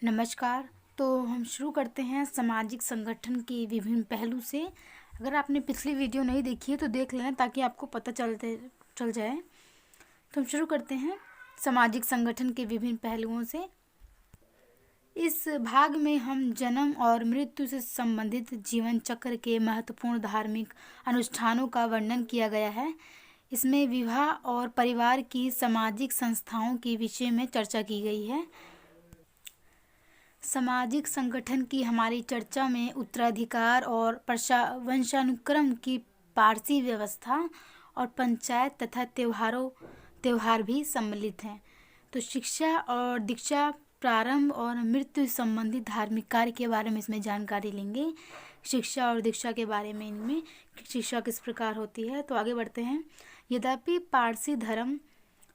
नमस्कार। तो हम शुरू करते हैं सामाजिक संगठन के विभिन्न पहलू से। अगर आपने पिछली वीडियो नहीं देखी है तो देख लेना ताकि आपको पता चल जाए। तो हम शुरू करते हैं सामाजिक संगठन के विभिन्न पहलुओं से। इस भाग में हम जन्म और मृत्यु से संबंधित जीवन चक्र के महत्वपूर्ण धार्मिक अनुष्ठानों का वर्णन किया गया है। इसमें विवाह और परिवार की सामाजिक संस्थाओं के विषय में चर्चा की गई है। सामाजिक संगठन की हमारी चर्चा में उत्तराधिकार और वंशानुक्रम की पारसी व्यवस्था और पंचायत तथा त्योहार भी सम्मिलित हैं। तो शिक्षा और दीक्षा, प्रारंभ और मृत्यु संबंधित धार्मिक कार्य के बारे में इसमें जानकारी लेंगे। शिक्षा और दीक्षा के बारे में इनमें शिक्षा किस प्रकार होती है। तो आगे बढ़ते हैं। यद्यपि पारसी धर्म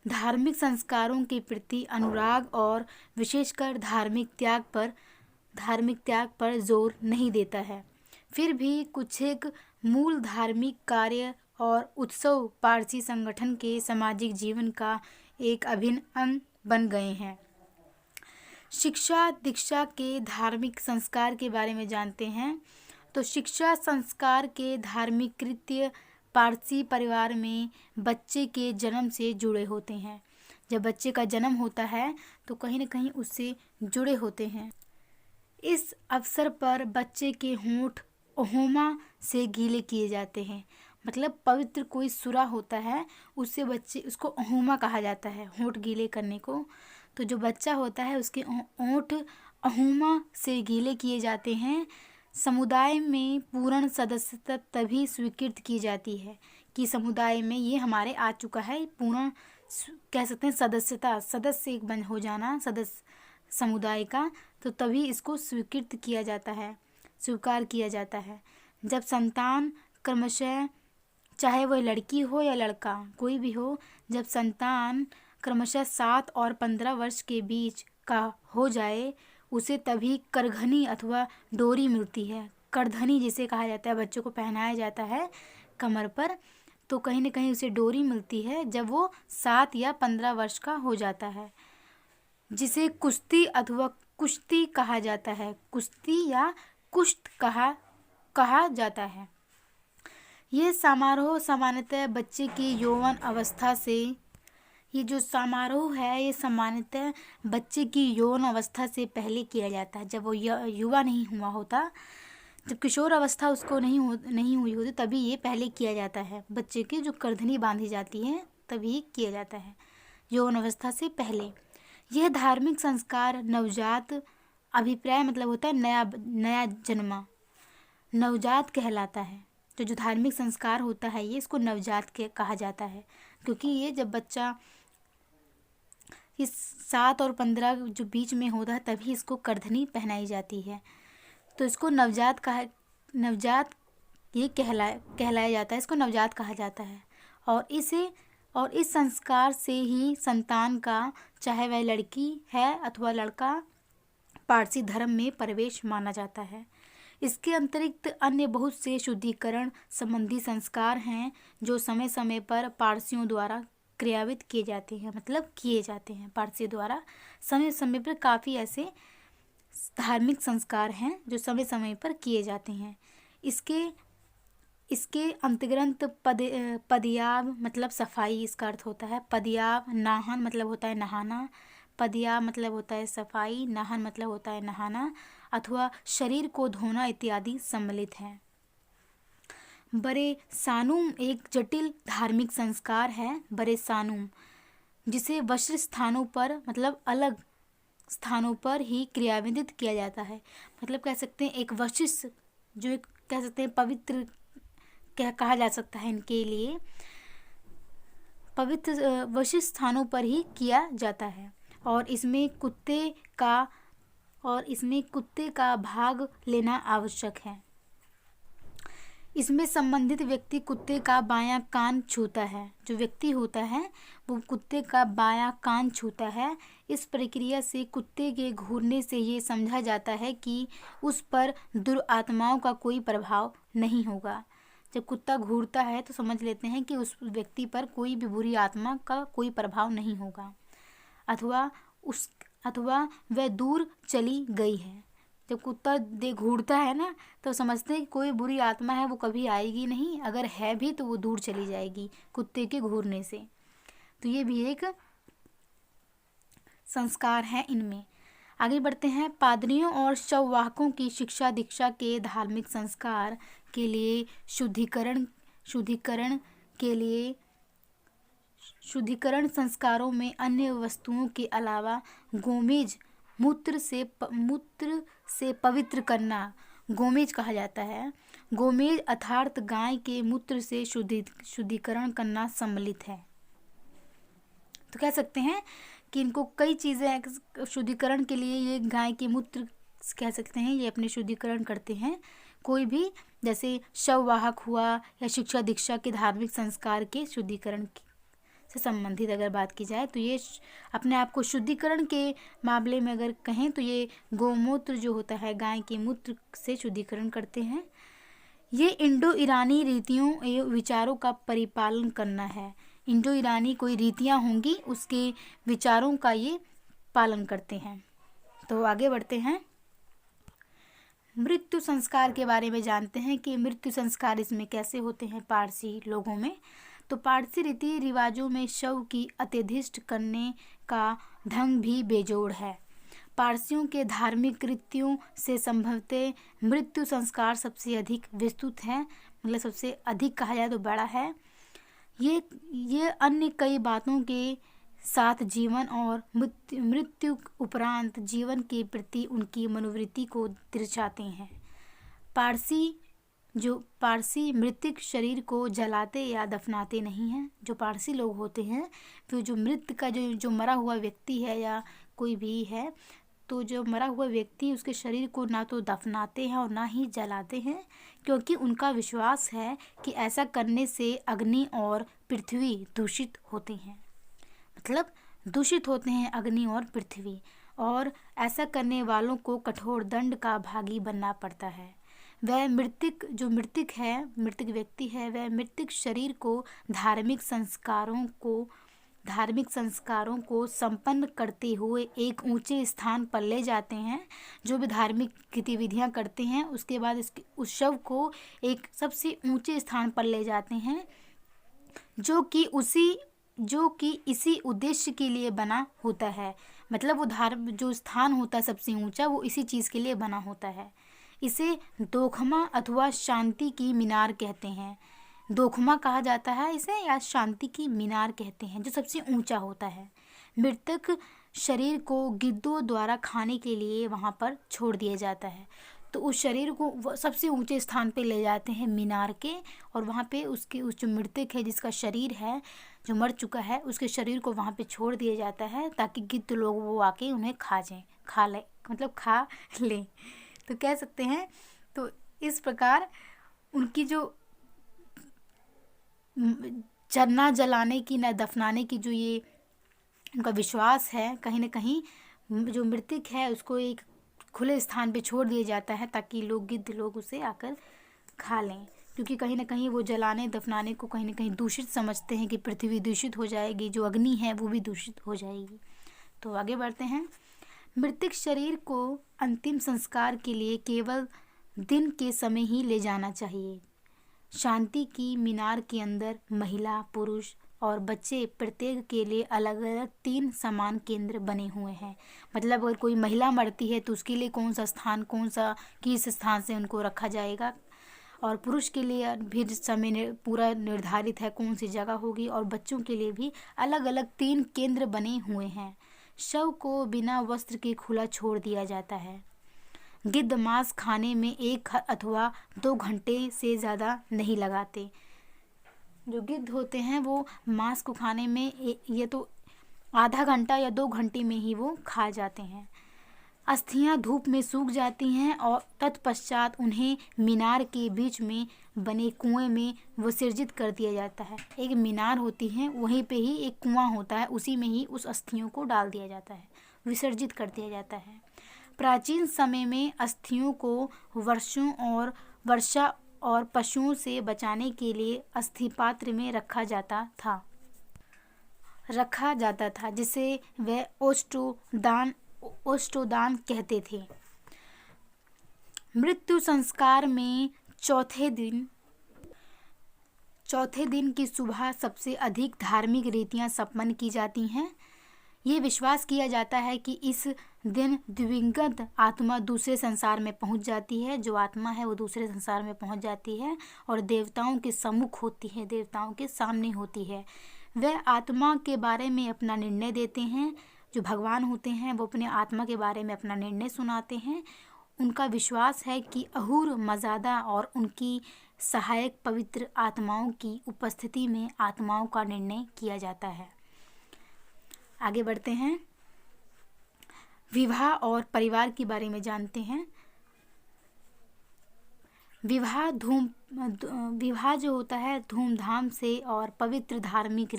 धार्मिक संस्कारों के प्रति अनुराग और विशेषकर धार्मिक त्याग पर जोर नहीं देता है, फिर भी कुछ एक मूल धार्मिक कार्य और उत्सव पारसी संगठन के सामाजिक जीवन का एक अभिन्न अंग बन गए हैं। शिक्षा दीक्षा के धार्मिक संस्कार के बारे में जानते हैं। तो शिक्षा संस्कार के धार्मिक कृत्य पारसी परिवार में बच्चे के जन्म से जुड़े होते हैं। जब बच्चे का जन्म होता है तो कहीं न कहीं उससे जुड़े होते हैं। इस अवसर पर बच्चे के होंठ अहोमा से गीले किए जाते हैं। मतलब पवित्र कोई सूरा होता है उसको अहोमा कहा जाता है, होंठ गीले करने को। तो जो बच्चा होता है उसके होंठ अहोमा से गीले किए जाते हैं। समुदाय में पूर्ण सदस्यता तभी स्वीकृत की जाती है कि समुदाय में ये हमारे आ चुका है, पूर्ण कह सकते हैं सदस्य एक बन हो जाना सदस्य समुदाय का, तो तभी इसको स्वीकृत किया जाता है, स्वीकार किया जाता है। जब संतान क्रमशः, चाहे वह लड़की हो या लड़का कोई भी हो, जब संतान क्रमशः 7 और 15 वर्ष के बीच का हो जाए उसे तभी करघनी अथवा डोरी मिलती है। करधनी जिसे कहा जाता है, बच्चों को पहनाया जाता है कमर पर, तो कहीं न कहीं उसे डोरी मिलती है जब वो 7 या 15 वर्ष का हो जाता है, जिसे कुश्ती अथवा कुश्ती कहा जाता है, कुश्ती या कुश्त कहा जाता है। ये समारोह सामान्यतः बच्चे की यौवन अवस्था से ये जो समारोह है ये सामान्यतः बच्चे की यौन अवस्था से पहले किया जाता है। जब वो युवा नहीं हुआ होता, जब किशोर अवस्था उसको नहीं हुई होती, तभी ये पहले किया जाता है। बच्चे की जो करधनी बांधी जाती है तभी किया जाता है, यौन अवस्था से पहले। यह धार्मिक संस्कार नवजात अभिप्राय मतलब होता है नया जन्मा, नवजात कहलाता है। तो जो धार्मिक संस्कार होता है ये इसको नवजात के कहा जाता है, क्योंकि ये जब बच्चा इस 7 और 15 जो बीच में होता है तभी इसको करधनी पहनाई जाती है। तो इसको नवजात ये कहलाया जाता है, इसको नवजात कहा जाता है। और इस संस्कार से ही संतान का, चाहे वह लड़की है अथवा लड़का, पारसी धर्म में प्रवेश माना जाता है। इसके अतिरिक्त अन्य बहुत से शुद्धिकरण संबंधी संस्कार हैं जो समय समय पर पारसियों द्वारा क्रियान्वित किए जाते हैं। पारसी द्वारा समय समय पर काफ़ी ऐसे धार्मिक संस्कार हैं जो समय समय पर किए जाते हैं। इसके अंतर्गत पदयाव मतलब सफाई, इसका अर्थ होता है पदयाव। नाहन मतलब होता है नहाना, पदयाव मतलब होता है सफाई, नाहन मतलब होता है नहाना अथवा शरीर को धोना इत्यादि सम्मिलित हैं। बरे सानुम एक जटिल धार्मिक संस्कार है। बरे सानुम जिसे वश्र स्थानों पर मतलब अलग स्थानों पर ही क्रियान्वित किया जाता है। मतलब कह सकते हैं एक वशिष्ठ जो एक कह सकते हैं पवित्र कहा जा सकता है, इनके लिए पवित्र वशिष्ठ स्थानों पर ही किया जाता है। और इसमें कुत्ते का भाग लेना आवश्यक है। इसमें संबंधित व्यक्ति कुत्ते का बायां कान छूता है। जो व्यक्ति होता है वो कुत्ते का बायां कान छूता है। इस प्रक्रिया से कुत्ते के घूरने से ये समझा जाता है कि उस पर दुरात्माओं का कोई प्रभाव नहीं होगा। जब कुत्ता घूरता है तो समझ लेते हैं कि उस व्यक्ति पर कोई भी बुरी आत्मा का कोई प्रभाव नहीं होगा, अथवा उस अथवा वह दूर चली गई है। जब कुत्ता घूरता है ना तो समझते हैं कि कोई बुरी आत्मा है, वो कभी आएगी नहीं, अगर है भी तो वो दूर चली जाएगी कुत्ते के घूरने से। तो ये भी एक संस्कार है इनमें। आगे बढ़ते हैं। पादरियों और शववाहकों की शिक्षा दीक्षा के धार्मिक संस्कार के लिए शुद्धिकरण संस्कारों में अन्य वस्तुओं के अलावा गोमेज मूत्र से पवित्र करना गोमेज कहा जाता है। गोमेज अर्थात गाय के मूत्र से शुद्धिकरण करना सम्मिलित है। तो कह सकते हैं कि इनको कई चीज़ें शुद्धिकरण के लिए, ये गाय के मूत्र कह सकते हैं, ये अपने शुद्धिकरण करते हैं। कोई भी जैसे शववाहक हुआ या शिक्षा दीक्षा के धार्मिक संस्कार के शुद्धिकरण से संबंधित अगर बात की जाए तो ये अपने आप को शुद्धिकरण के मामले में अगर कहें तो ये गौमूत्र जो होता है गाय के मूत्र से शुद्धिकरण करते हैं। ये इंडो ईरानी रीतियों एवं विचारों का परिपालन करना है। इंडो ईरानी कोई रीतियाँ होंगी उसके विचारों का ये पालन करते हैं। तो आगे बढ़ते हैं। मृत्यु संस्कार के बारे में जानते हैं कि मृत्यु संस्कार इसमें कैसे होते हैं पारसी लोगों में। तो पारसी रीति रिवाजों में शव की अंत्येष्टि करने का ढंग भी बेजोड़ है। पारसियों के धार्मिक कृत्यों से संभवतः मृत्यु संस्कार सबसे अधिक विस्तृत है, मतलब सबसे अधिक कहा जाए तो बड़ा है। ये अन्य कई बातों के साथ जीवन और मृत्यु उपरांत जीवन के प्रति उनकी मनोवृत्ति को दर्शाते हैं। पारसी मृतक शरीर को जलाते या दफनाते नहीं हैं। जो पारसी लोग होते हैं तो जो मृत्यु का जो मरा हुआ व्यक्ति है या कोई भी है, तो जो मरा हुआ व्यक्ति उसके शरीर को ना तो दफनाते हैं और ना ही जलाते हैं, क्योंकि उनका विश्वास है कि ऐसा करने से अग्नि और पृथ्वी दूषित होते हैं। मतलब दूषित होते हैं अग्नि और पृथ्वी, और ऐसा करने वालों को कठोर दंड का भागी बनना पड़ता है। वह मृतक व्यक्ति है, वह मृतक शरीर को धार्मिक संस्कारों को संपन्न करते हुए एक ऊंचे स्थान पर ले जाते हैं। जो भी धार्मिक गतिविधियां करते हैं उसके बाद उस शव को एक सबसे ऊंचे स्थान पर ले जाते हैं, जो कि इसी उद्देश्य के लिए बना होता है। मतलब वो जो स्थान होता है सबसे ऊंचा, वो इसी चीज़ के लिए बना होता है। इसे दोखमा अथवा शांति की मीनार कहते हैं। दोखमा कहा जाता है इसे, या शांति की मीनार कहते हैं, जो सबसे ऊंचा होता है। मृतक शरीर को गिद्धों द्वारा खाने के लिए वहाँ पर छोड़ दिया जाता है। तो उस शरीर को सबसे ऊंचे स्थान पे ले जाते हैं मीनार के, और वहाँ पे उस जो मृतक है, जिसका शरीर है जो मर चुका है, उसके शरीर को वहाँ पे छोड़ दिया जाता है ताकि गिद्ध लोग वो आके उन्हें खा लें। तो कह सकते हैं तो इस प्रकार उनकी जो जलना जलाने की न दफनाने की जो ये उनका विश्वास है, कहीं ना कहीं जो मृतक है उसको एक खुले स्थान पे छोड़ दिया जाता है ताकि गिद्ध लोग उसे आकर खा लें, क्योंकि कहीं ना कहीं वो जलाने दफनाने को कहीं ना कहीं दूषित समझते हैं कि पृथ्वी दूषित हो जाएगी, जो अग्नि है वो भी दूषित हो जाएगी। तो आगे बढ़ते हैं। मृतक शरीर को अंतिम संस्कार के लिए केवल दिन के समय ही ले जाना चाहिए। शांति की मीनार के अंदर महिला, पुरुष और बच्चे प्रत्येक के लिए अलग अलग 3 समान केंद्र बने हुए हैं। मतलब अगर कोई महिला मरती है तो उसके लिए किस स्थान से उनको रखा जाएगा, और पुरुष के लिए भी समय पूरा निर्धारित है कौन सी जगह होगी, और बच्चों के लिए भी अलग अलग 3 केंद्र बने हुए हैं। शव को बिना वस्त्र के खुला छोड़ दिया जाता है। गिद्ध मांस खाने में 1 अथवा 2 घंटे से ज़्यादा नहीं लगाते। जो गिद्ध होते हैं वो मांस को खाने में ये तो आधा घंटा या 2 घंटे में ही वो खा जाते हैं। अस्थियां धूप में सूख जाती हैं और तत्पश्चात उन्हें मीनार के बीच में बने कुएं में विसर्जित कर दिया जाता है। एक मीनार होती है, वहीं पे ही एक कुआं होता है, उसी में ही उस अस्थियों को डाल दिया जाता है, विसर्जित कर दिया जाता है। प्राचीन समय में अस्थियों को वर्षा और पशुओं से बचाने के लिए अस्थि पात्र में रखा जाता था, जिसे वह ओष्ठोदान कहते थे। मृत्यु संस्कार में चौथे दिन की सुबह सबसे अधिक धार्मिक रीतियां संपन्न की जाती हैं। ये विश्वास किया जाता है कि इस दिन दिवंगत आत्मा दूसरे संसार में पहुंच जाती है। जो आत्मा है वो दूसरे संसार में पहुंच जाती है और देवताओं के सम्मुख होती है, देवताओं के सामने होती है। वह आत्मा के बारे में अपना निर्णय देते हैं। जो भगवान होते हैं वो अपने आत्मा के बारे में अपना निर्णय सुनाते हैं। उनका विश्वास है कि अहूर मज़ादा और उनकी सहायक पवित्र आत्माओं की उपस्थिति में आत्माओं का निर्णय किया जाता है। आगे बढ़ते हैं, विवाह और परिवार के बारे में जानते हैं। विवाह जो होता है धूमधाम से और पवित्र धार्मिक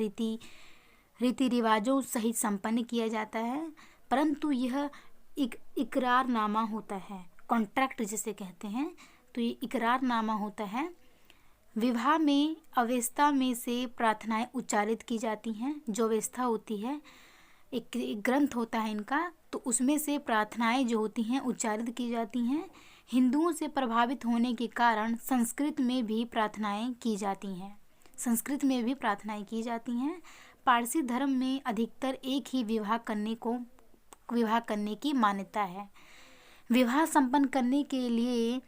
रीति रिवाजों सहित संपन्न किया जाता है, परंतु यह इकरारनामा होता है, कॉन्ट्रैक्ट जिसे कहते हैं। तो ये इकरारनामा होता है। विवाह में अवस्था में से प्रार्थनाएं उच्चारित की जाती हैं। जो अवस्था होती है, एक ग्रंथ होता है इनका, तो उसमें से प्रार्थनाएं जो होती हैं उच्चारित की जाती हैं। हिंदुओं से प्रभावित होने के कारण संस्कृत में भी प्रार्थनाएं की जाती हैं। पारसी धर्म में अधिकतर एक ही विवाह करने की मान्यता है। विवाह संपन्न करने के लिए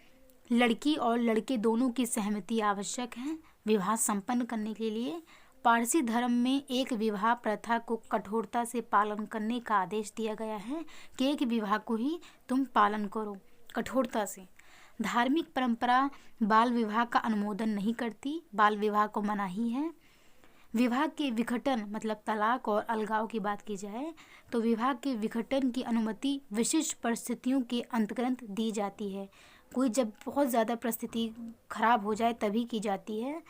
लड़की और लड़के दोनों की सहमति आवश्यक है। विवाह संपन्न करने के लिए पारसी धर्म में एक विवाह प्रथा को कठोरता से पालन करने का आदेश दिया गया है कि एक विवाह को ही तुम पालन करो कठोरता से। धार्मिक परंपरा बाल विवाह का अनुमोदन नहीं करती, बाल विवाह को मनाही है। विवाह के विघटन मतलब तलाक और अलगाव की बात की जाए तो विवाह के विघटन की अनुमति विशिष्ट परिस्थितियों के अंतर्गत दी जाती है। कोई जब बहुत ज़्यादा परिस्थिति खराब हो जाए तभी की जाती है।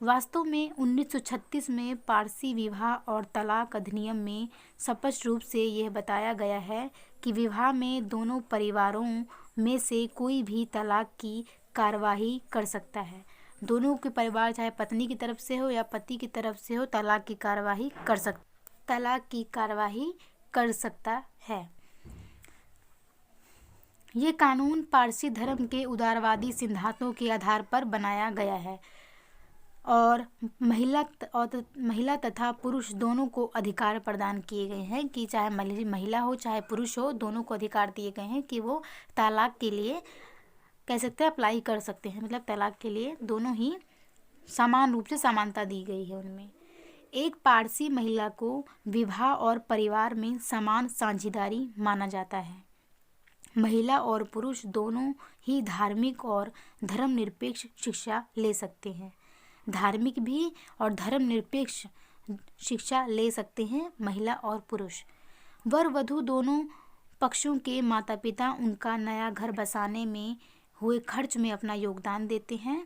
वास्तव में 1936 में पारसी विवाह और तलाक अधिनियम में स्पष्ट रूप से यह बताया गया है कि विवाह में दोनों परिवारों में से कोई भी तलाक की कार्यवाही कर सकता है। दोनों के परिवार चाहे पत्नी की तरफ से हो या पति की तरफ से हो, तलाक की कार्यवाही कर सकता है। ये कानून पारसी धर्म के उदारवादी सिद्धांतों के आधार पर बनाया गया है और महिला तथा पुरुष दोनों को अधिकार प्रदान किए गए हैं कि चाहे महिला हो चाहे पुरुष हो, दोनों को अधिकार दिए गए हैं कि वो तलाक के लिए कह सकते हैं अप्लाई कर सकते हैं। मतलब तलाक के लिए दोनों ही समान रूप से समानता दी गई है उनमें। एक पारसी महिला को विवाह और परिवार में समान साझेदारी माना जाता है। महिला और पुरुष दोनों ही धार्मिक और धर्मनिरपेक्ष शिक्षा ले सकते हैं। धार्मिक भी और धर्मनिरपेक्ष शिक्षा ले सकते हैं महिला और पुरुष। वर वधू दोनों पक्षों के माता पिता उनका नया घर बसाने में हुए खर्च में अपना योगदान देते हैं।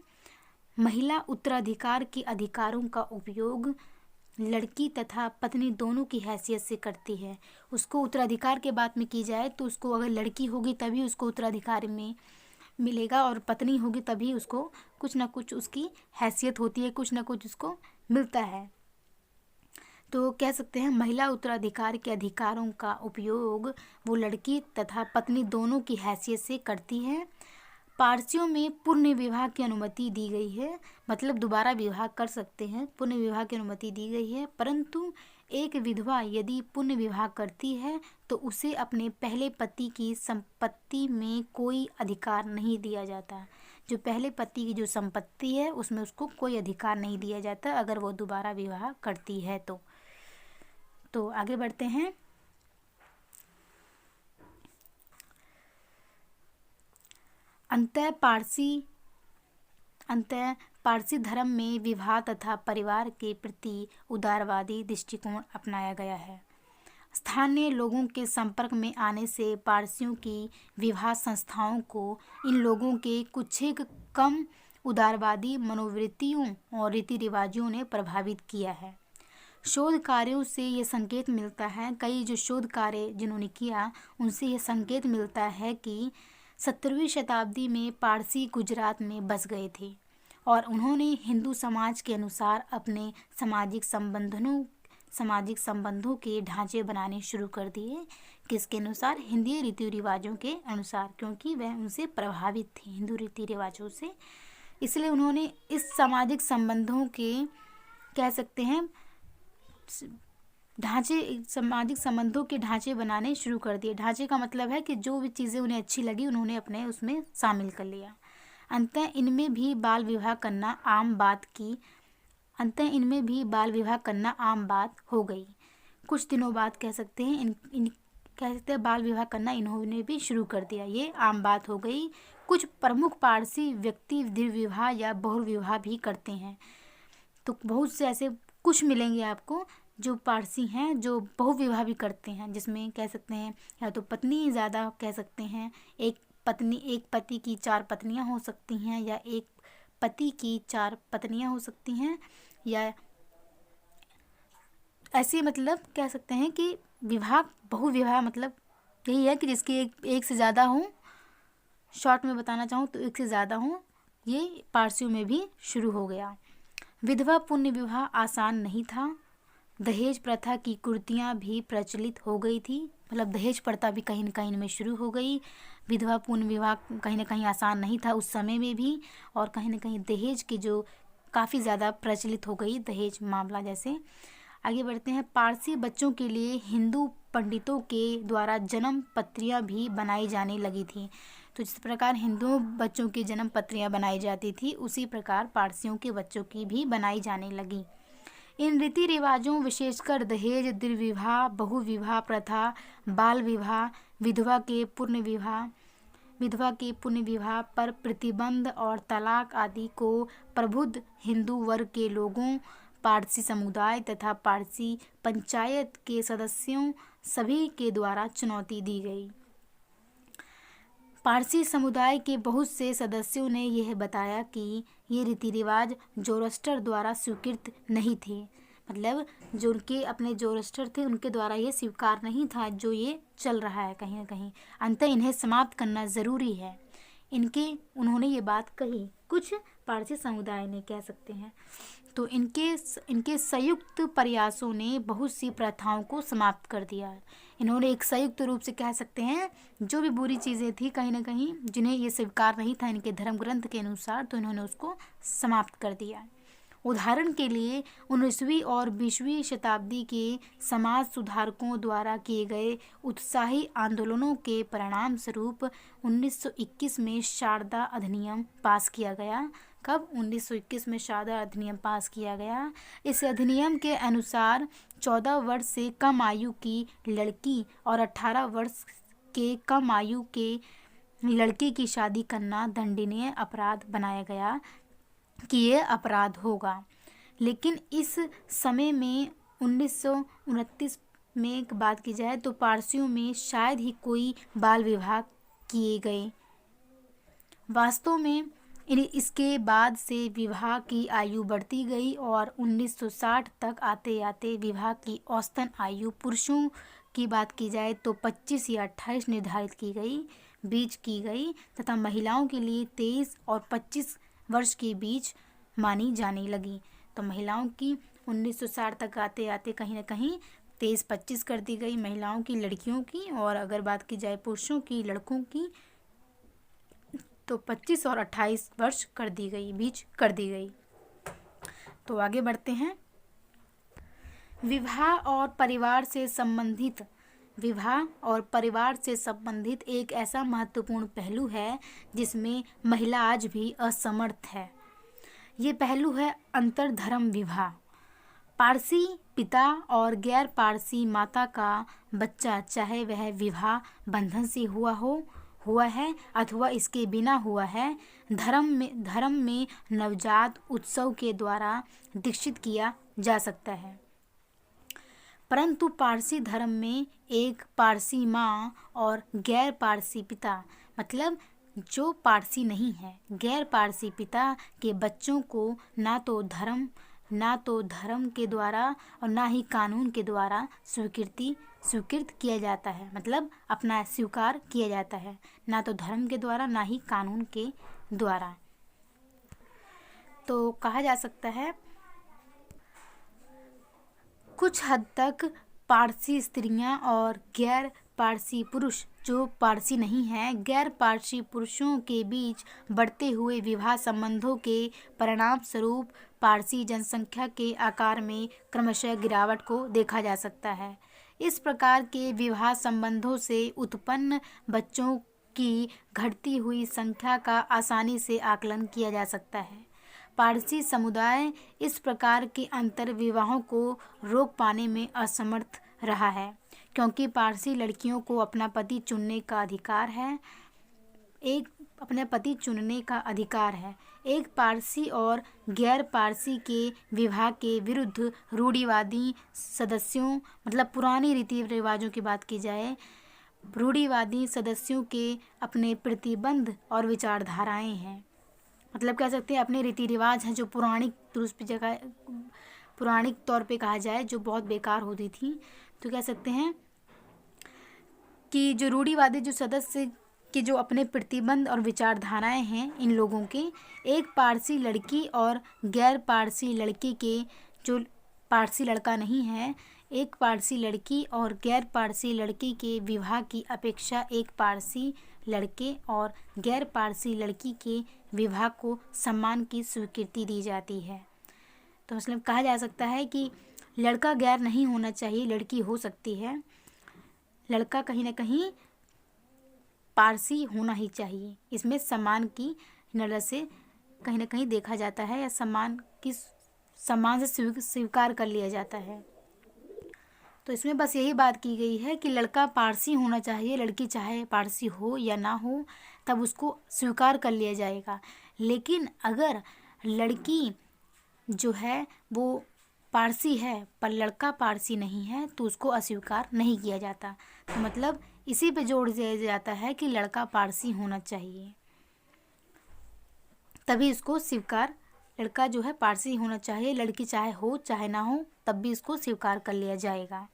महिला उत्तराधिकार के अधिकारों का उपयोग लड़की तथा पत्नी दोनों की हैसियत से करती है। उसको उत्तराधिकार के बात में की जाए तो उसको अगर लड़की होगी तभी उसको उत्तराधिकार में मिलेगा और पत्नी होगी तभी उसको कुछ ना कुछ उसकी हैसियत होती है, कुछ ना कुछ उसको मिलता है। तो कह सकते हैं महिला उत्तराधिकार के अधिकारों का उपयोग वो लड़की तथा पत्नी दोनों की हैसियत से करती है। पारसियों में पुण्य विवाह की अनुमति दी गई है, मतलब दोबारा विवाह कर सकते हैं, पुण्य विवाह की अनुमति दी गई है। परंतु एक विधवा यदि पुण्य विवाह करती है तो उसे अपने पहले पति की संपत्ति में कोई अधिकार नहीं दिया जाता। जो पहले पति की जो संपत्ति है उसमें उसको कोई अधिकार नहीं दिया जाता अगर वो दोबारा विवाह करती है तो आगे बढ़ते हैं। अंतः पारसी धर्म में विवाह तथा परिवार के प्रति उदारवादी दृष्टिकोण अपनाया गया है। स्थानीय लोगों के संपर्क में आने से पारसियों की विवाह संस्थाओं को इन लोगों के कुछ कम उदारवादी मनोवृत्तियों और रीति रिवाजों ने प्रभावित किया है। शोध कार्यों से ये संकेत मिलता है, कई जो शोध कार्य जिन्होंने किया उनसे ये संकेत मिलता है कि 17वीं शताब्दी में पारसी गुजरात में बस गए थे और उन्होंने हिंदू समाज के अनुसार अपने सामाजिक सामाजिक संबंधों के ढांचे बनाने शुरू कर दिए। किसके अनुसार? हिंदी रीति रिवाजों के अनुसार, क्योंकि वह उनसे प्रभावित थी हिंदू रीति रिवाजों से, इसलिए उन्होंने इस सामाजिक संबंधों के, कह सकते हैं, सामाजिक संबंधों के ढांचे बनाने शुरू कर दिए। ढांचे का मतलब है कि जो भी चीज़ें उन्हें अच्छी लगी उन्होंने अपने उसमें शामिल कर लिया। अंततः इनमें भी बाल विवाह करना आम बात हो गई। कुछ दिनों बाद कह सकते हैं बाल विवाह करना इन्होंने भी शुरू कर दिया, ये आम बात हो गई। कुछ प्रमुख पारसी व्यक्ति द्विविवाह या बहुविवाह भी करते हैं। तो बहुत से ऐसे कुछ मिलेंगे आपको जो पारसी हैं जो बहुविवाह भी करते हैं, जिसमें कह सकते हैं या तो पत्नी ज़्यादा, कह सकते हैं एक पति की 4 पत्नियां हो सकती हैं, या एक पति की 4 पत्नियां हो सकती हैं, या ऐसे, मतलब कह सकते हैं कि बहुविवाह मतलब यही है कि जिसकी एक से ज़्यादा हो। शॉर्ट में बताना चाहूँ तो एक से ज़्यादा हो, ये पारसियों में भी शुरू हो गया। विधवा पुण्य विवाह आसान नहीं था। दहेज प्रथा की कुरीतियाँ भी प्रचलित हो गई थी, मतलब दहेज प्रथा भी कहीं न कहीं में शुरू हो गई। विधवा पुण्य विवाह कहीं न कहीं आसान नहीं था उस समय में भी, और कहीं न कहीं दहेज की जो काफ़ी ज़्यादा प्रचलित हो गई, दहेज मामला जैसे। आगे बढ़ते हैं। पारसी बच्चों के लिए हिंदू पंडितों के द्वारा जन्म पत्रियाँ भी बनाई जाने लगी थी। तो जिस प्रकार हिंदू बच्चों की जन्म पत्रियाँ बनाई जाती थी, उसी प्रकार पारसियों के बच्चों की भी बनाई जाने लगी। इन रीति रिवाजों, विशेषकर दहेज, द्विविवाह, बहुविवाह प्रथा, बाल विवाह, विधवा के पुण्य विवाह पर प्रतिबंध और तलाक आदि को प्रबुद्ध हिंदू वर्ग के लोगों, पारसी समुदाय तथा पारसी पंचायत के सदस्यों सभी के द्वारा चुनौती दी गई। पारसी समुदाय के बहुत से सदस्यों ने यह बताया कि ये रीति रिवाज जोरोस्टर द्वारा स्वीकृत नहीं थे, मतलब जो उनके अपने जोरोस्टर थे उनके द्वारा ये स्वीकार नहीं था जो ये चल रहा है कहीं ना कहीं। अंततः इन्हें समाप्त करना ज़रूरी है, उन्होंने ये बात कही, कुछ पारसी समुदाय ने, कह सकते हैं। तो इनके संयुक्त प्रयासों ने बहुत सी प्रथाओं को समाप्त कर दिया। इन्होंने एक संयुक्त रूप से, कह सकते हैं, जो भी बुरी चीज़ें थी कहीं ना कहीं जिन्हें ये स्वीकार नहीं था इनके धर्म ग्रंथ के अनुसार, तो इन्होंने उसको समाप्त कर दिया। उदाहरण के लिए 19वीं और 20वीं शताब्दी के समाज सुधारकों द्वारा किए गए उत्साही आंदोलनों के परिणाम स्वरूप 1921 में शारदा अधिनियम पास किया गया। कब? 1921 में शारदा अधिनियम पास किया गया। इस अधिनियम के अनुसार 14 वर्ष से कम आयु की लड़की और 18 वर्ष के कम आयु के लड़के की शादी करना दंडनीय अपराध बनाया गया कि ये अपराध होगा। लेकिन इस समय में 1929 में एक बात की जाए तो पारसियों में शायद ही कोई बाल विवाह किए गए। वास्तव में इसके बाद से विवाह की आयु बढ़ती गई और 1960 तक आते आते विवाह की औसतन आयु पुरुषों की बात की जाए तो 25 या 28 निर्धारित की गई तथा महिलाओं के लिए 23 और 25 वर्ष के बीच मानी जाने लगी। तो महिलाओं की 1960 तक आते आते कहीं ना कहीं 23-25 कर दी गई महिलाओं की, लड़कियों की, और अगर बात की जाए पुरुषों की, लड़कों की, तो 25 और 28 वर्ष बीच कर दी गई। तो आगे बढ़ते हैं। विवाह और परिवार से संबंधित एक ऐसा महत्वपूर्ण पहलू है जिसमें महिला आज भी असमर्थ है। ये पहलू है अंतरधर्म विवाह। पारसी पिता और गैर पारसी माता का बच्चा, चाहे वह विवाह बंधन से हुआ है अथवा इसके बिना हुआ है, धर्म में नवजात उत्सव के द्वारा दीक्षित किया जा सकता है। परंतु पारसी धर्म में एक पारसी माँ और गैर पारसी पिता, मतलब जो पारसी नहीं है, गैर पारसी पिता के बच्चों को ना तो धर्म के द्वारा और ना ही कानून के द्वारा स्वीकृत किया जाता है, मतलब अपना स्वीकार किया जाता है, ना तो धर्म के द्वारा ना ही कानून के द्वारा। तो कहा जा सकता है कुछ हद तक पारसी स्त्रियां और गैर पारसी पुरुष जो पारसी नहीं हैं, गैर पारसी पुरुषों के बीच बढ़ते हुए विवाह संबंधों के परिणाम स्वरूप पारसी जनसंख्या के आकार में क्रमशः गिरावट को देखा जा सकता है। इस प्रकार के विवाह संबंधों से उत्पन्न बच्चों की घटती हुई संख्या का आसानी से आकलन किया जा सकता है। पारसी समुदाय इस प्रकार के अंतर विवाहों को रोक पाने में असमर्थ रहा है, क्योंकि पारसी लड़कियों को अपना पति चुनने का अधिकार है। एक पारसी और गैर पारसी के विवाह के विरुद्ध रूढ़िवादी सदस्यों, मतलब पुरानी रीति रिवाजों की बात की जाए, रूढ़िवादी सदस्यों के अपने प्रतिबंध और विचारधाराएं हैं। मतलब कह सकते हैं अपने रीति रिवाज हैं जो पुराणिक तौर पे कहा जाए, जो बहुत बेकार होती थी। तो कह सकते हैं कि जो रूढ़िवादी जो सदस्य के जो अपने प्रतिबंध और विचारधाराएं हैं इन लोगों के, एक पारसी लड़की और गैर पारसी लड़के के, जो पारसी लड़का नहीं है, एक पारसी लड़की और गैर पारसी लड़के के विवाह की अपेक्षा एक पारसी लड़के और गैर पारसी लड़की के विवाह को सम्मान की स्वीकृति दी जाती है। तो मतलब कहा जा सकता है कि लड़का गैर नहीं होना चाहिए, लड़की हो सकती है, लड़का कहीं ना कहीं पारसी होना ही चाहिए। इसमें सम्मान की नज़र से कहीं ना कहीं देखा जाता है या सम्मान से स्वीकार कर लिया जाता है। तो इसमें बस यही बात की गई है कि लड़का पारसी होना चाहिए, लड़की चाहे पारसी हो या ना हो तब उसको स्वीकार कर लिया जाएगा। लेकिन अगर लड़की जो है वो पारसी है पर लड़का पारसी नहीं है तो उसको अस्वीकार नहीं किया जाता। तो मतलब इसी पे जोर दिया जाता है कि लड़का पारसी होना चाहिए, तभी इसको स्वीकार, लड़का जो है पारसी होना चाहिए, लड़की चाहे हो चाहे ना हो तब भी इसको स्वीकार कर लिया जाएगा।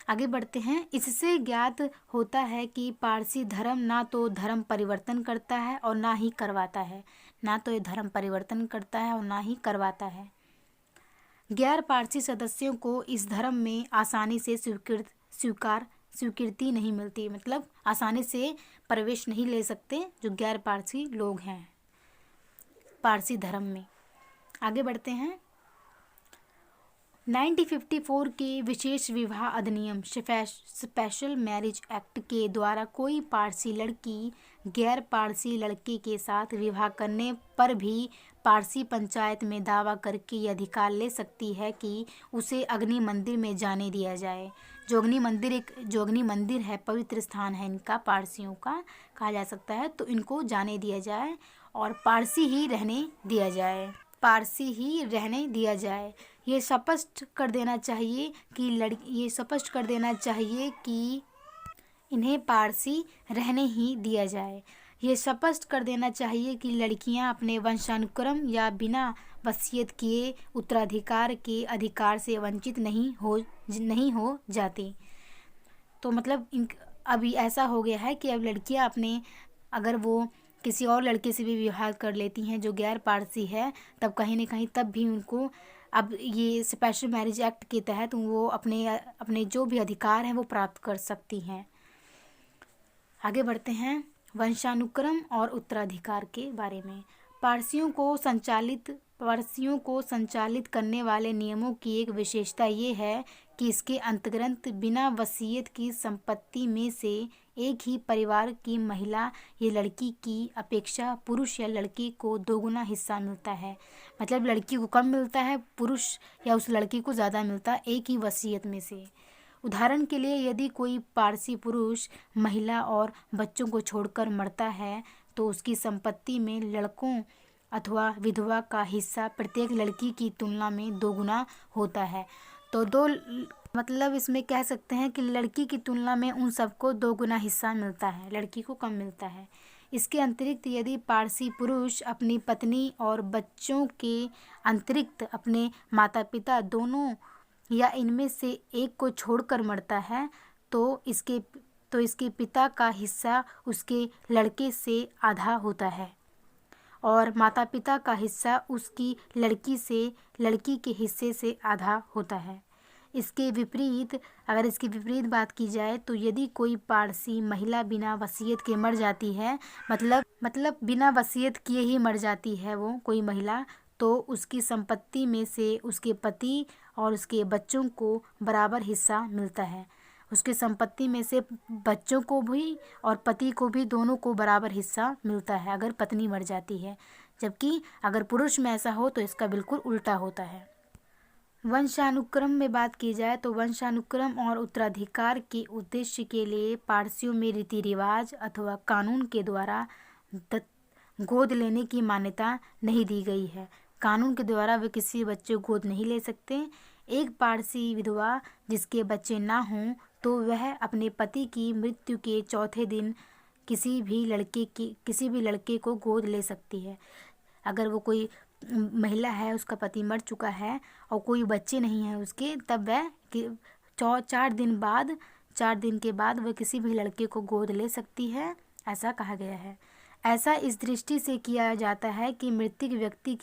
आगे बढ़ते हैं। इससे ज्ञात होता है कि पारसी धर्म ना तो धर्म परिवर्तन करता है और ना ही करवाता है, ना तो ये धर्म परिवर्तन करता है और ना ही करवाता है। गैर पारसी सदस्यों को इस धर्म में आसानी से स्वीकृति नहीं मिलती, मतलब आसानी से प्रवेश नहीं ले सकते जो गैर पारसी लोग हैं पारसी धर्म में। आगे बढ़ते हैं। 1954 के विशेष विवाह अधिनियम स्पेशल मैरिज एक्ट के द्वारा कोई पारसी लड़की गैर पारसी लड़के के साथ विवाह करने पर भी पारसी पंचायत में दावा करके ये अधिकार ले सकती है कि उसे अग्नि मंदिर में जाने दिया जाए। जो अग्नि मंदिर है, पवित्र स्थान है इनका, पारसियों का कहा जा सकता है, तो इनको जाने दिया जाए और पारसी ही रहने दिया जाए। ये स्पष्ट कर देना चाहिए कि इन्हें पारसी रहने ही दिया जाए। ये स्पष्ट कर देना चाहिए कि लड़कियां अपने वंशानुक्रम या बिना वसीयत किए उत्तराधिकार के अधिकार से वंचित नहीं हो जाती। तो मतलब अभी ऐसा हो गया है कि अब लड़कियां अगर वो किसी और लड़के से भी विवाह कर लेती हैं जो गैर पारसी है, तब कहीं ना कहीं तब भी उनको अब ये स्पेशल मैरिज एक्ट के तहत वो अपने जो भी अधिकार हैं वो प्राप्त कर सकती हैं। आगे बढ़ते हैं। वंशानुक्रम और उत्तराधिकार के बारे में। पारसियों को संचालित करने वाले नियमों की एक विशेषता ये है कि इसके अंतर्गत बिना वसीयत की संपत्ति में से एक ही परिवार की महिला या लड़की की अपेक्षा पुरुष या लड़के को दोगुना हिस्सा मिलता है। मतलब लड़की को कम मिलता है, पुरुष या उस लड़की को ज़्यादा मिलता है एक ही वसीयत में से। उदाहरण के लिए यदि कोई पारसी पुरुष महिला और बच्चों को छोड़कर मरता है तो उसकी संपत्ति में लड़कों अथवा विधवा का हिस्सा प्रत्येक लड़की की तुलना में दोगुना होता है। तो मतलब इसमें कह सकते हैं कि लड़की की तुलना में उन सबको दोगुना हिस्सा मिलता है, लड़की को कम मिलता है। इसके अतिरिक्त यदि पारसी पुरुष अपनी पत्नी और बच्चों के अतिरिक्त अपने माता पिता दोनों या इनमें से एक को छोड़कर मरता है तो इसके पिता का हिस्सा उसके लड़के से आधा होता है और माता पिता का हिस्सा उसकी लड़की के हिस्से से आधा होता है। इसके विपरीत अगर इसकी विपरीत बात की जाए तो यदि कोई पारसी महिला बिना वसीयत के मर जाती है, मतलब बिना वसीयत किए ही मर जाती है वो कोई महिला, तो उसकी संपत्ति में से उसके पति और उसके बच्चों को बराबर हिस्सा मिलता है। उसकी संपत्ति में से बच्चों को भी और पति को भी, दोनों को बराबर हिस्सा मिलता है अगर पत्नी मर जाती है। जबकि अगर पुरुष में ऐसा हो तो इसका बिल्कुल उल्टा होता है। वंशानुक्रम में बात की जाए तो वंशानुक्रम और उत्तराधिकार के उद्देश्य के लिए पारसियों में रीति रिवाज अथवा कानून के द्वारा गोद लेने की मान्यता नहीं दी गई है। कानून के द्वारा वे किसी बच्चे को गोद नहीं ले सकते। एक पारसी विधवा जिसके बच्चे ना हों तो वह अपने पति की मृत्यु के चौथे दिन किसी भी लड़के को गोद ले सकती है। अगर वो कोई महिला है, उसका पति मर चुका है और कोई बच्चे नहीं हैं उसके, तब वह 4 दिन के बाद वह किसी भी लड़के को गोद ले सकती है, ऐसा कहा गया है। ऐसा इस दृष्टि से किया जाता है कि मृतक व्यक्ति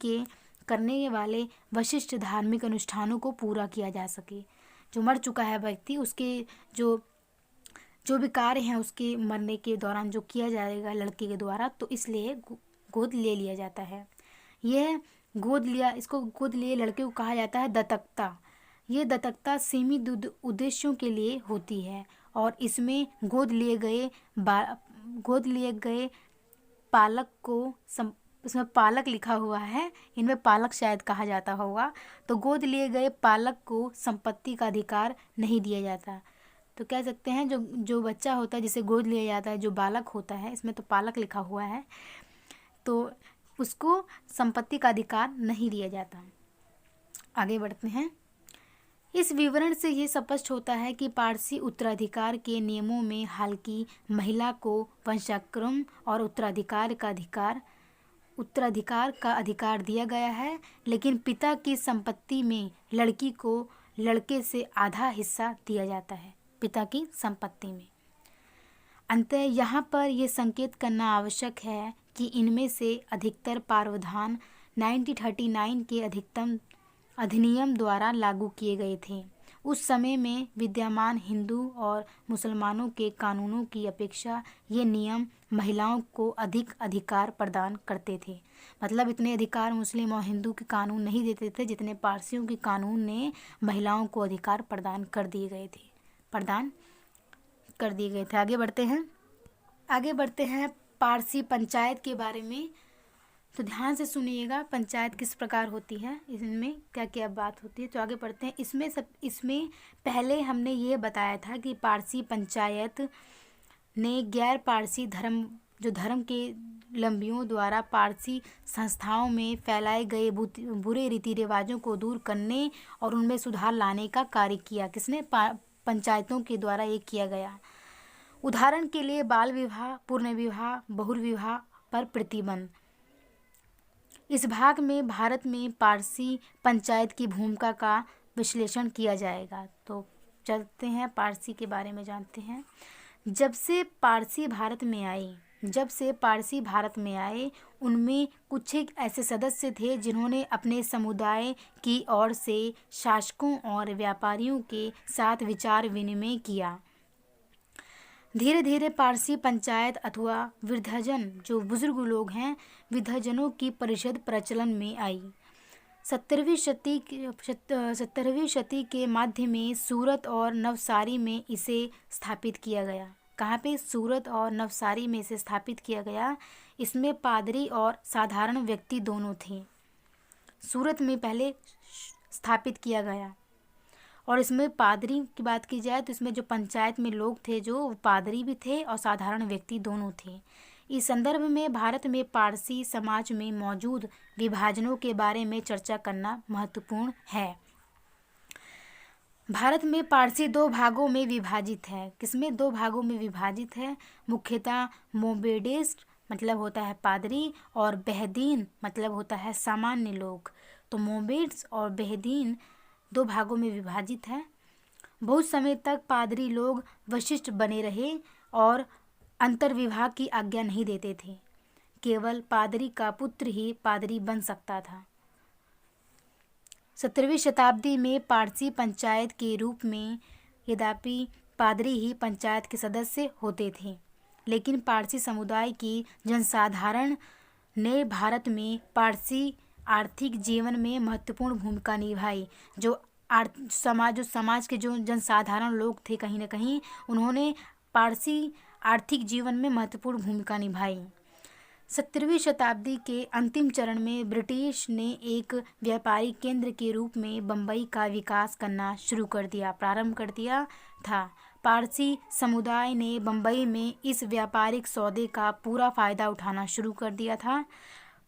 के करने वाले विशिष्ट धार्मिक अनुष्ठानों को पूरा किया जा सके। जो मर चुका है व्यक्ति, उसके जो भी कार्य हैं उसके मरने के दौरान जो किया जाएगा लड़के के द्वारा, तो इसलिए गोद ले लिया जाता है। इसको गोद लिए लड़के को कहा जाता है दत्तकता। ये दत्तकता सीमित उद्देश्यों के लिए होती है और इसमें गोद लिए गए पालक को इसमें पालक लिखा हुआ है, इनमें पालक शायद कहा जाता होगा। तो गोद लिए गए पालक को संपत्ति का अधिकार नहीं दिया जाता। तो कह सकते हैं जो बच्चा होता है जिसे गोद लिया जाता है, जो बालक होता है, इसमें तो पालक लिखा हुआ है, तो उसको संपत्ति का अधिकार नहीं दिया जाता। आगे बढ़ते हैं। इस विवरण से ये स्पष्ट होता है कि पारसी उत्तराधिकार के नियमों में हालांकि महिला को वंशानुक्रम और उत्तराधिकार का अधिकार दिया गया है, लेकिन पिता की संपत्ति में लड़की को लड़के से आधा हिस्सा दिया जाता है, पिता की संपत्ति में। अंततः यहाँ पर यह संकेत करना आवश्यक है कि इनमें से अधिकतर प्रावधान 1939 के अधिनियम द्वारा लागू किए गए थे। उस समय में विद्यमान हिंदू और मुसलमानों के कानूनों की अपेक्षा ये नियम महिलाओं को अधिक अधिकार प्रदान करते थे। मतलब इतने अधिकार मुस्लिम और हिंदू के कानून नहीं देते थे जितने पारसियों के कानून ने महिलाओं को अधिकार प्रदान कर दिए गए थे। आगे बढ़ते हैं पारसी पंचायत के बारे में। तो ध्यान से सुनिएगा, पंचायत किस प्रकार होती है, इनमें क्या क्या बात होती है। तो आगे बढ़ते हैं। इसमें पहले हमने ये बताया था कि पारसी पंचायत ने गैर पारसी धर्म के लंबियों द्वारा पारसी संस्थाओं में फैलाए गए बुरे रीति रिवाजों को दूर करने और उनमें सुधार लाने का कार्य किया। किसने? पंचायतों के द्वारा ये किया गया। उदाहरण के लिए बाल विवाह, पूर्ण विवाह, बहुविवाह पर प्रतिबंध। इस भाग में भारत में पारसी पंचायत की भूमिका का विश्लेषण किया जाएगा। तो चलते हैं पारसी के बारे में जानते हैं। जब से पारसी भारत में आए उनमें कुछ एक ऐसे सदस्य थे जिन्होंने अपने समुदाय की ओर से शासकों और व्यापारियों के साथ विचार विनिमय किया। धीरे धीरे पारसी पंचायत अथवा वृद्धजन, जो बुजुर्ग लोग हैं, वृद्धजनों की परिषद प्रचलन में आई। 17वीं शती के मध्य में सूरत और नवसारी में इसे स्थापित किया गया। कहाँ पे? सूरत और नवसारी में इसे स्थापित किया गया। इसमें पादरी और साधारण व्यक्ति दोनों थे। सूरत में पहले स्थापित किया गया और इसमें पादरी की बात की जाए तो इसमें जो पंचायत में लोग थे जो पादरी भी थे और साधारण व्यक्ति दोनों थे। इस संदर्भ में भारत में पारसी समाज में मौजूद विभाजनों के बारे में चर्चा करना महत्वपूर्ण है। भारत में पारसी 2 भागों में विभाजित है। किसमें? 2 भागों में विभाजित है। मुख्यतः मोबेडिस्ट मतलब होता है पादरी और बेहदीन मतलब होता है सामान्य लोग। तो मोबेड्स और बेहदीन 2 भागों में विभाजित है। बहुत समय तक पादरी लोग वशिष्ठ बने रहे और अंतर्विवाह की आज्ञा नहीं देते थे। केवल पादरी का पुत्र ही पादरी बन सकता था। 17वीं शताब्दी में पारसी पंचायत के रूप में यद्यपि पादरी ही पंचायत के सदस्य होते थे, लेकिन पारसी समुदाय की जनसाधारण ने भारत में पारसी आर्थिक जीवन में महत्वपूर्ण भूमिका निभाई। जो समाज के जो जनसाधारण लोग थे, कहीं ना कहीं उन्होंने पारसी आर्थिक जीवन में महत्वपूर्ण भूमिका निभाई। 17वीं शताब्दी के अंतिम चरण में ब्रिटिश ने एक व्यापारिक केंद्र के रूप में बम्बई का विकास करना प्रारंभ कर दिया था। पारसी समुदाय ने बम्बई में इस व्यापारिक सौदे का पूरा फायदा उठाना शुरू कर दिया था।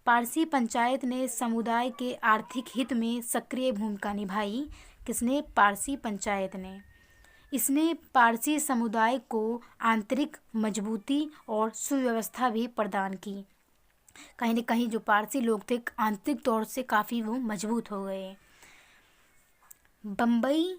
पारसी पंचायत ने समुदाय के आर्थिक हित में सक्रिय भूमिका निभाई। किसने? पारसी पंचायत ने। इसने पारसी समुदाय को आंतरिक मजबूती और सुव्यवस्था भी प्रदान की। कहीं न कहीं जो पारसी लोग थे आंतरिक तौर से काफ़ी वो मजबूत हो गए। बम्बई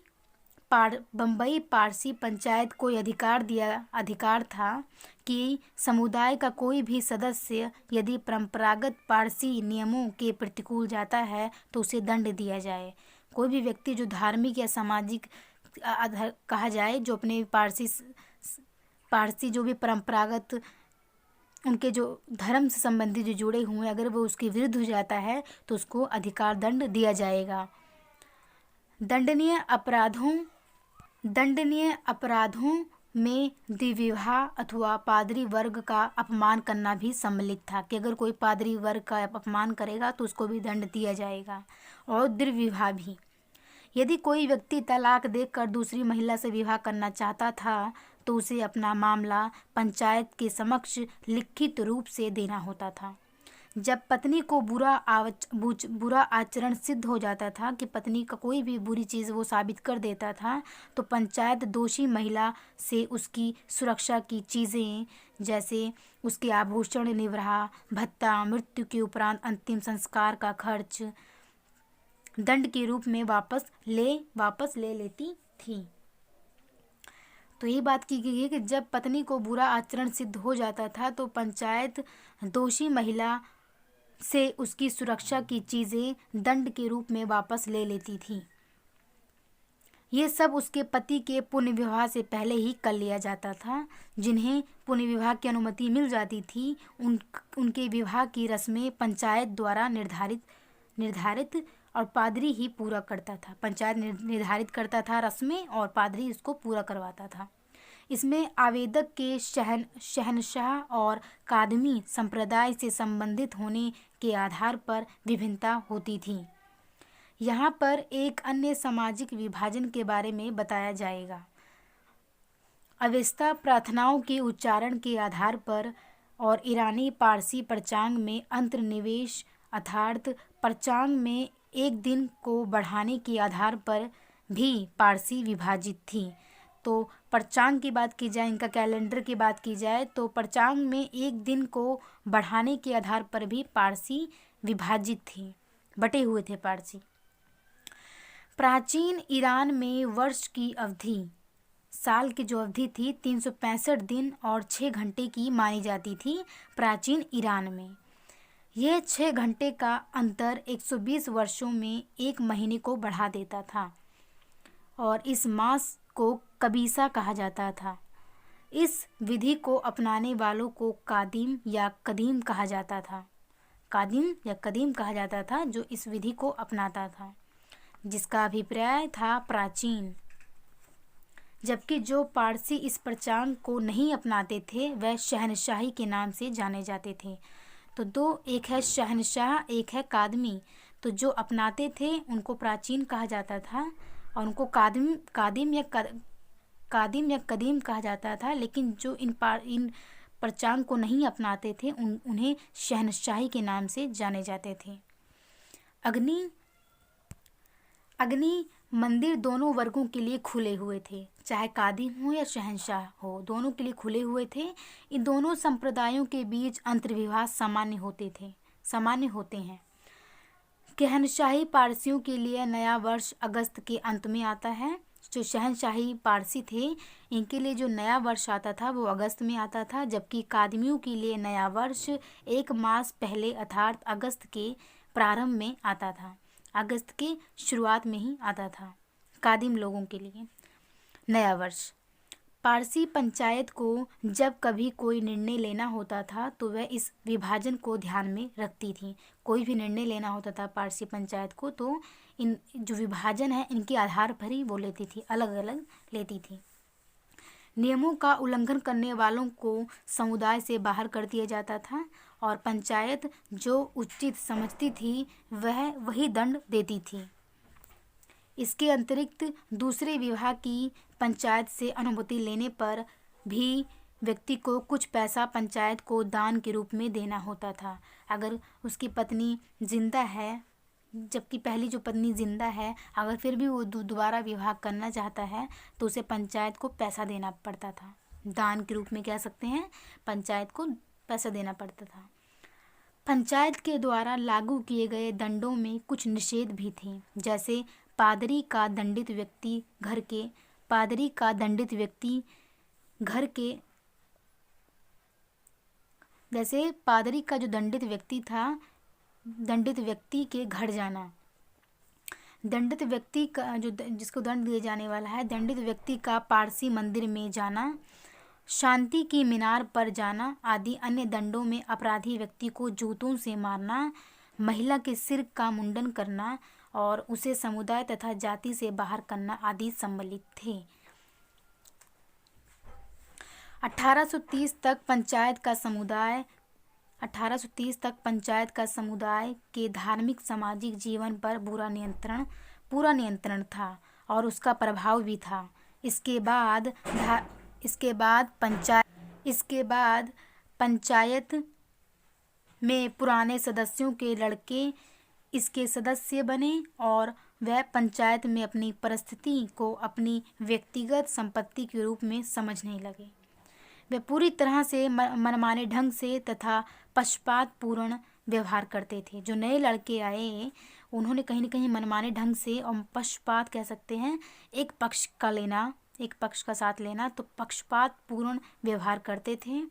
पारसी पंचायत को अधिकार था कि समुदाय का कोई भी सदस्य यदि परंपरागत पारसी नियमों के प्रतिकूल जाता है तो उसे दंड दिया जाए। कोई भी व्यक्ति जो धार्मिक या सामाजिक कहा जाए, जो अपने पारसी जो भी परंपरागत उनके जो धर्म से संबंधित जो जुड़े हुए, अगर वो उसके विरुद्ध हो जाता है तो उसको अधिकार दंड दिया जाएगा। दंडनीय अपराधों में द्विविवाह अथवा पादरी वर्ग का अपमान करना भी सम्मिलित था कि अगर कोई पादरी वर्ग का अपमान करेगा तो उसको भी दंड दिया जाएगा। और द्विविवाह भी, यदि कोई व्यक्ति तलाक देकर दूसरी महिला से विवाह करना चाहता था तो उसे अपना मामला पंचायत के समक्ष लिखित रूप से देना होता था। जब पत्नी को बुरा आचरण सिद्ध हो जाता था कि पत्नी का कोई भी बुरी चीज़ वो साबित कर देता था तो पंचायत दोषी महिला से उसकी सुरक्षा की चीज़ें जैसे उसके आभूषण, निर्वाह भत्ता, मृत्यु के उपरांत अंतिम संस्कार का खर्च दंड के रूप में वापस ले लेती थी। तो ये बात की गई है कि जब पत्नी को बुरा आचरण सिद्ध हो जाता था तो पंचायत दोषी महिला से उसकी सुरक्षा की चीज़ें दंड के रूप में वापस ले लेती थी। ये सब उसके पति के पुनर्विवाह से पहले ही कर लिया जाता था। जिन्हें पुनर्विवाह की अनुमति मिल जाती थी उनके विवाह की रस्में पंचायत द्वारा निर्धारित और पादरी ही पूरा करता था। पंचायत निर्धारित करता था रस्में और पादरी इसको पूरा करवाता था। इसमें आवेदक के शहनशाह और कादमी संप्रदाय से संबंधित होने के आधार पर विभिन्नता होती थी। यहाँ पर एक अन्य सामाजिक विभाजन के बारे में बताया जाएगा। अवेस्ता प्रार्थनाओं के उच्चारण के आधार पर और ईरानी पारसी पंचांग में अंतर्निवेश अर्थात पंचांग में एक दिन को बढ़ाने के आधार पर भी पारसी विभाजित थी। तो पंचांग की बात की जाए, इनका कैलेंडर की बात की जाए तो पंचांग में एक दिन को बढ़ाने के आधार पर भी पारसी विभाजित थी, बटे हुए थे पारसी। प्राचीन ईरान में वर्ष की अवधि, साल की जो अवधि थी 365 दिन और 6 घंटे की मानी जाती थी प्राचीन ईरान में। यह 6 घंटे का अंतर 120 वर्षों में एक महीने को बढ़ा देता था और इस मास को कबीसा कहा जाता था। इस विधि को अपनाने वालों को कादिम या कदीम कहा जाता था जो इस विधि को अपनाता था, जिसका अभिप्राय था प्राचीन। जबकि जो पारसी इस पंचांग को नहीं अपनाते थे वह शहनशाही के नाम से जाने जाते थे। तो दो, एक है शहनशाह, एक है कादमी। तो जो अपनाते थे उनको प्राचीन कहा जाता था और उनको कादिम या कदीम कहा जाता था। लेकिन जो इन पंचांग को नहीं अपनाते थे उन्हें शहनशाही के नाम से जाने जाते थे। अग्नि मंदिर दोनों वर्गों के लिए खुले हुए थे, चाहे कादिम हो या शहनशाह हो, दोनों के लिए खुले हुए थे। इन दोनों संप्रदायों के बीच अंतर्विवाह सामान्य होते हैं। शहनशाही पारसियों के लिए नया वर्ष अगस्त के अंत में आता है। जो शहनशाही पारसी थे इनके लिए जो नया वर्ष आता था वो अगस्त में आता था, जबकि कादमियों के लिए नया वर्ष 1 मास पहले अर्थात अगस्त के प्रारंभ में आता था। अगस्त के शुरुआत में ही आता था कादिम लोगों के लिए। नया वर्ष। पारसी पंचायत को जब कभी कोई निर्णय लेना होता था तो वह इस विभाजन को ध्यान में रखती थी। कोई भी निर्णय लेना होता था पारसी पंचायत को तो इन जो विभाजन है इनके आधार पर ही वो लेती थी, अलग अलग लेती थी। नियमों का उल्लंघन करने वालों को समुदाय से बाहर कर दिया जाता था और पंचायत जो उचित समझती थी वह वही दंड देती थी। इसके अतिरिक्त दूसरे विवाह की पंचायत से अनुमति लेने पर भी व्यक्ति को कुछ पैसा पंचायत को दान के रूप में देना होता था। अगर उसकी पत्नी जिंदा है, जबकि पहली जो पत्नी जिंदा है, अगर फिर भी वो दोबारा विवाह करना चाहता है तो उसे पंचायत को पैसा देना पड़ता था। दान के रूप में कह सकते हैं, पंचायत को पैसा देना पड़ता था। पंचायत के द्वारा लागू किए गए दंडों में कुछ निषेध भी थे, जैसे पादरी का दंडित व्यक्ति घर के जैसे पादरी का जो दंडित व्यक्ति था, दंडित व्यक्ति के घर जाना, दंडित व्यक्ति का जो जिसको दंड दिए जाने वाला है, दंडित व्यक्ति का पारसी मंदिर में जाना, शांति की मीनार पर जाना आदि। अन्य दंडों में अपराधी व्यक्ति को जूतों से मारना, महिला के सिर का मुंडन करना और उसे समुदाय तथा जाति से बाहर करना आदि सम्मिलित थे। 1830 तक पंचायत का समुदाय के धार्मिक सामाजिक जीवन पर पूरा नियंत्रण था और उसका प्रभाव भी था। इसके बाद पंचायत में पुराने सदस्यों के लड़के इसके सदस्य बने और वह पंचायत में अपनी परिस्थिति को अपनी व्यक्तिगत संपत्ति के रूप में समझने लगे। वे पूरी तरह से मनमाने ढंग से तथा पक्षपातपूर्ण व्यवहार करते थे। जो नए लड़के आए उन्होंने कहीं न कहीं मनमाने ढंग से, और पक्षपात कह सकते हैं, एक पक्ष का साथ लेना, तो पक्षपातपूर्ण व्यवहार करते थे।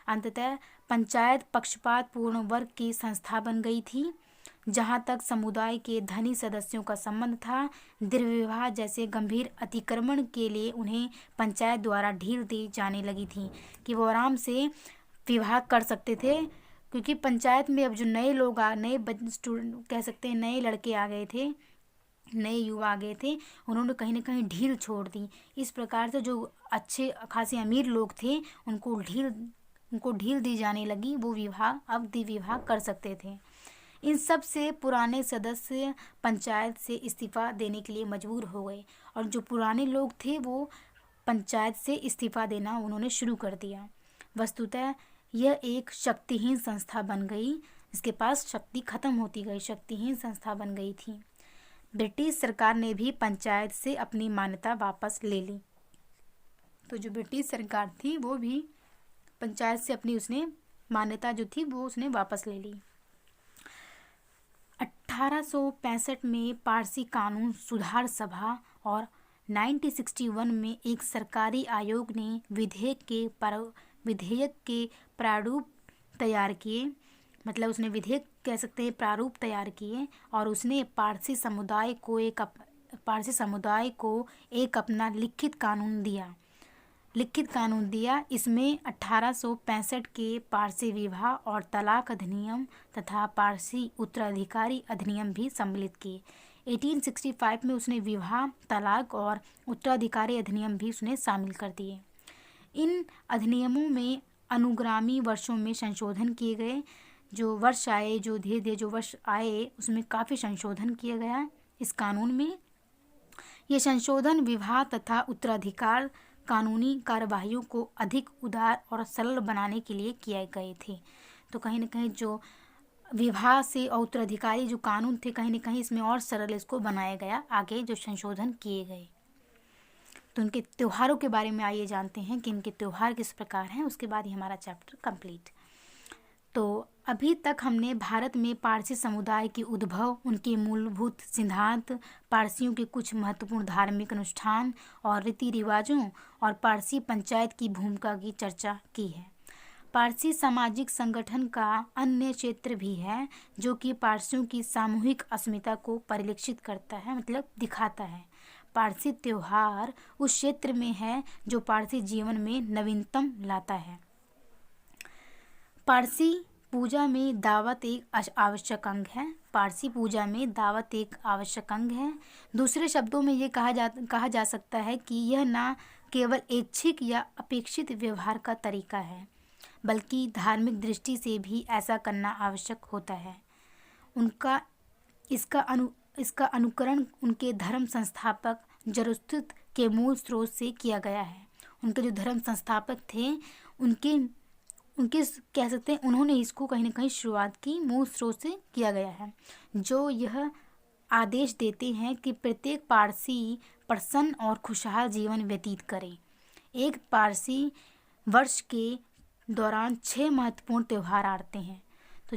अंततः पंचायत पक्षपातपूर्ण वर्ग की संस्था बन गई थी। जहाँ तक समुदाय के धनी सदस्यों का संबंध था, द्रव्यविवाह जैसे गंभीर अतिक्रमण के लिए उन्हें पंचायत द्वारा ढील दी जाने लगी थी कि वो आराम से विवाह कर सकते थे, क्योंकि पंचायत में अब जो नए लोग कह सकते हैं नए लड़के आ गए थे, नए युवा आ गए थे, उन्होंने कहीं ना कहीं ढील छोड़ दी। इस प्रकार से जो अच्छे खासे अमीर लोग थे उनको ढील दी जाने लगी, वो अब विवाह कर सकते थे। इन सब से पुराने सदस्य पंचायत से इस्तीफा देने के लिए मजबूर हो गए और जो पुराने लोग थे वो पंचायत से इस्तीफा देना उन्होंने शुरू कर दिया। वस्तुतः यह एक शक्तिहीन संस्था बन गई, इसके पास शक्ति खत्म होती गई, शक्तिहीन संस्था बन गई थी। ब्रिटिश सरकार ने भी पंचायत से अपनी मान्यता वापस ले ली। तो जो ब्रिटिश सरकार थी वो भी पंचायत से अपनी उसने मान्यता जो थी वो उसने वापस ले ली। 1865 में पारसी कानून सुधार सभा और 1961 में एक सरकारी आयोग ने विधेयक के प्रारूप तैयार किए, मतलब उसने विधेयक कह सकते हैं प्रारूप तैयार किए और उसने पारसी समुदाय को एक अपना लिखित कानून दिया। इसमें 1865 के पारसी विवाह और तलाक अधिनियम तथा पारसी उत्तराधिकारी अधिनियम भी सम्मिलित किए। 1865 में उसने विवाह, तलाक और उत्तराधिकारी अधिनियम भी उसने शामिल कर दिए। इन अधिनियमों में अनुगामी वर्षों में संशोधन किए गए। जो वर्ष आए उसमें काफ़ी संशोधन किया गया इस कानून में। ये संशोधन विवाह तथा उत्तराधिकार कानूनी कार्यवाहियों को अधिक उदार और सरल बनाने के लिए किए गए थे। तो कहीं ना कहीं जो विवाह से और उत्तराधिकारी जो कानून थे, कहीं ना कहीं इसमें और सरल इसको बनाया गया, आगे जो संशोधन किए गए। तो उनके त्योहारों के बारे में आइए जानते हैं कि इनके त्योहार किस प्रकार हैं, उसके बाद ही हमारा चैप्टर कंप्लीट। तो अभी तक हमने भारत में पारसी समुदाय के उद्भव, उनके मूलभूत सिद्धांत, पारसियों के कुछ महत्वपूर्ण धार्मिक अनुष्ठान और रीति रिवाजों और पारसी पंचायत की भूमिका की चर्चा की है। पारसी सामाजिक संगठन का अन्य क्षेत्र भी है जो कि पारसियों की सामूहिक अस्मिता को परिलक्षित करता है, मतलब दिखाता है। पारसी त्योहार उस क्षेत्र में है जो पारसी जीवन में नवीनतम लाता है। पारसी पूजा में दावत एक आवश्यक अंग है। पारसी पूजा में दावत एक आवश्यक अंग है। दूसरे शब्दों में ये कहा जा सकता है कि यह न केवल ऐच्छिक या अपेक्षित व्यवहार का तरीका है, बल्कि धार्मिक दृष्टि से भी ऐसा करना आवश्यक होता है। उनका इसका अनुकरण उनके धर्म संस्थापक जरोस्त्र के मूल स्रोत से किया गया है। उनके जो धर्म संस्थापक थे उनके कह सकते हैं उन्होंने इसको कहीं ना कहीं शुरुआत की, मूल स्रोत से किया गया है, जो यह आदेश देते हैं कि प्रत्येक पारसी प्रसन्न और खुशहाल जीवन व्यतीत करे। एक पारसी वर्ष के दौरान 6 महत्वपूर्ण त्यौहार आते हैं। तो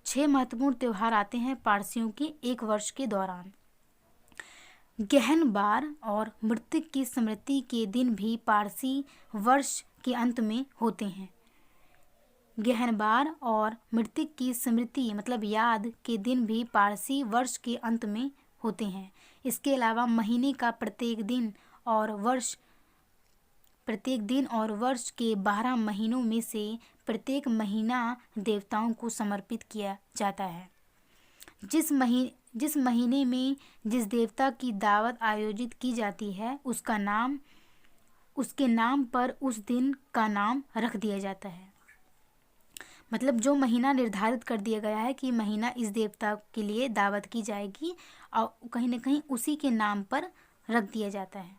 6 महत्वपूर्ण त्यौहार आते हैं पारसियों के एक वर्ष के दौरान। गहन बार और मृतक की स्मृति के दिन भी पारसी वर्ष के अंत में होते हैं। गहन बार और मृतक की स्मृति मतलब याद के दिन भी पारसी वर्ष के अंत में होते हैं। इसके अलावा महीने का प्रत्येक दिन और वर्ष के 12 महीनों में से प्रत्येक महीना देवताओं को समर्पित किया जाता है। जिस महीने में जिस देवता की दावत आयोजित की जाती है उसके नाम पर उस दिन का नाम रख दिया जाता है। मतलब जो महीना निर्धारित कर दिया गया है कि महीना इस देवता के लिए दावत की जाएगी और कहीं ना कहीं उसी के नाम पर रख दिया जाता है।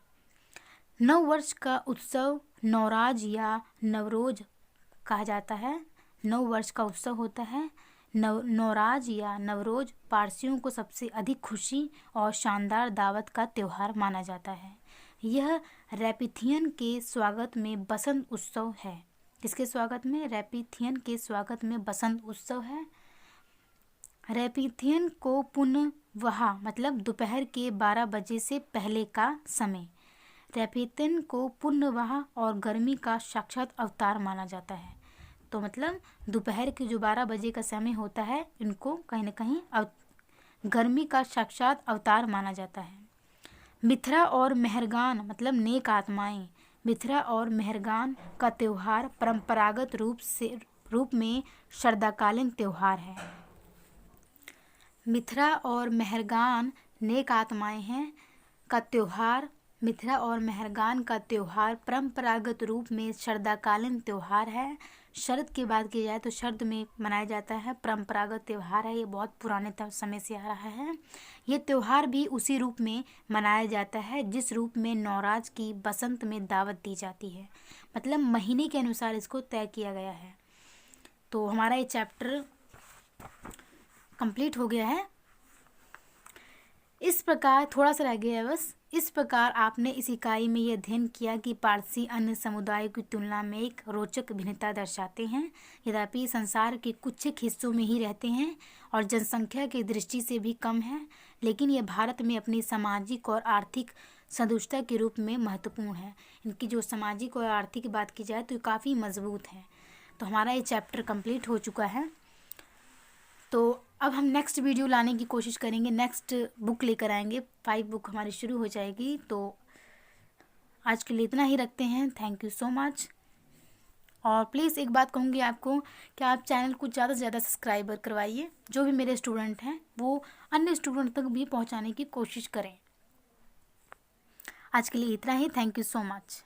नव वर्ष का उत्सव नवराज या नवरोज कहा जाता है। नव वर्ष का उत्सव होता है नवराज या नवरोज। पारसियों को सबसे अधिक खुशी और शानदार दावत का त्यौहार माना जाता है। यह रेपिथियन के स्वागत में बसंत उत्सव है। किसके स्वागत में? रेपिथियन के स्वागत में बसंत उत्सव है। रेपिथियन को पुनर्वह मतलब दोपहर के 12 बजे से पहले का समय। रेपिथियन को पुनर्वह और गर्मी का साक्षात अवतार माना जाता है। तो मतलब दोपहर के जो 12 बजे का समय होता है इनको कहीं ना कहीं गर्मी का साक्षात अवतार माना जाता है। मिथरा और मेहरगान मतलब नेक आत्माएं। मिथरा और मेहरगान का त्यौहार परंपरागत रूप में शरदाकालीन त्यौहार है। मिथरा और मेहरगान नेक आत्माएं हैं का त्यौहार। मिथरा और मेहरगान का त्यौहार परंपरागत रूप में शरदाकालीन त्यौहार है। शरद की बात की जाए तो शरद में मनाया जाता है। परंपरागत त्यौहार है, ये बहुत पुराने समय से आ रहा है। ये त्यौहार भी उसी रूप में मनाया जाता है जिस रूप में नवराज की बसंत में दावत दी जाती है। मतलब महीने के अनुसार इसको तय किया गया है। तो हमारा ये चैप्टर कंप्लीट हो गया है। इस प्रकार थोड़ा सा रह गया है बस। इस प्रकार आपने इस इकाई में यह अध्ययन किया कि पारसी अन्य समुदायों की तुलना में एक रोचक भिन्नता दर्शाते हैं। यद्यपि संसार के कुछ हिस्सों में ही रहते हैं और जनसंख्या की दृष्टि से भी कम है, लेकिन ये भारत में अपनी सामाजिक और आर्थिक सदुष्टता के रूप में महत्वपूर्ण है। इनकी जो सामाजिक और आर्थिक बात की जाए तो काफ़ी मजबूत है। तो हमारा ये चैप्टर कंप्लीट हो चुका है। तो अब हम नेक्स्ट वीडियो लाने की कोशिश करेंगे, नेक्स्ट बुक लेकर आएंगे। 5 बुक हमारी शुरू हो जाएगी। तो आज के लिए इतना ही रखते हैं। Thank you so much. और प्लीज़ एक बात कहूँगी आपको कि आप चैनल को ज़्यादा से ज़्यादा सब्सक्राइबर करवाइए। जो भी मेरे स्टूडेंट हैं वो अन्य स्टूडेंट तक भी पहुँचाने की कोशिश करें। आज के लिए इतना ही। Thank you so much.